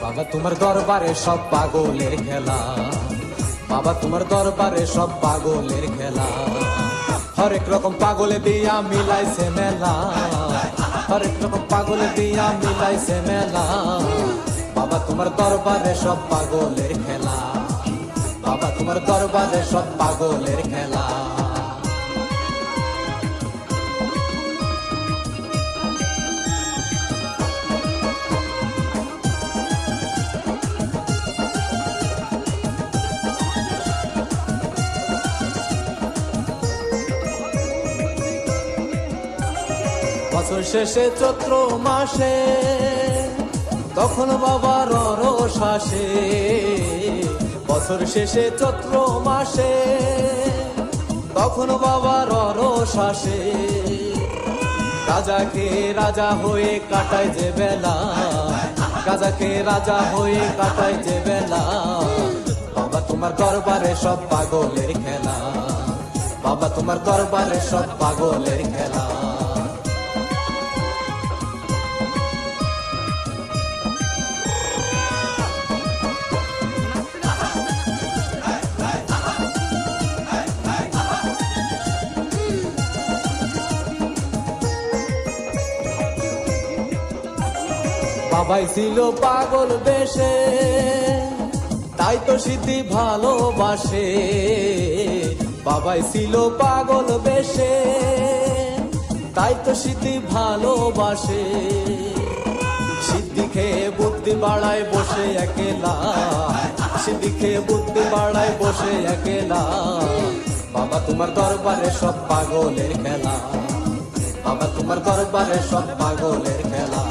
বাবা তোমার দরবারে সব পাগলের খেলা, বাবা তোমার দরবারে সব পাগলের খেলা, হরেক রকম পাগলে দিয়া মিলাইছে মেলা, হরেক রকম পাগলে দিয়া মিলাইছে মেলা। বাবা তোমার দরবারে সব পাগলের খেলা, বাবা তোমার দরবারে সব পাগলের খেলা। বছর শেষে চৈত্র মাসে তখন বাবার রস আসে, বছর শেষে চৈত্র মাসে তখন বাবার রস আসে। রাজাকে রাজা হয়ে কাটায় যে বেলা, রাজাকে রাজা হয়ে কাটায় যে বেলা। বাবা তোমার দরবারে সব পাগলের খেলা, বাবা তোমার দরবারে সব পাগলের খেলা। বাবাই ছিল পাগল বেশে, তাই তো সিদ্ধি ভালোবাসে। বাবাই ছিল পাগল বেশে, তাই তো সিদ্ধি ভালোবাসে। সিদ্ধি খেয়ে বুদ্ধি বাড়ায় বসে একেলা, সিদ্ধি খেয়ে বুদ্ধি বাড়ায় বসে একেলা। বাবা তোমার দরবারে সব পাগলের খেলা, বাবা তোমার দরবারে সব পাগলের খেলা।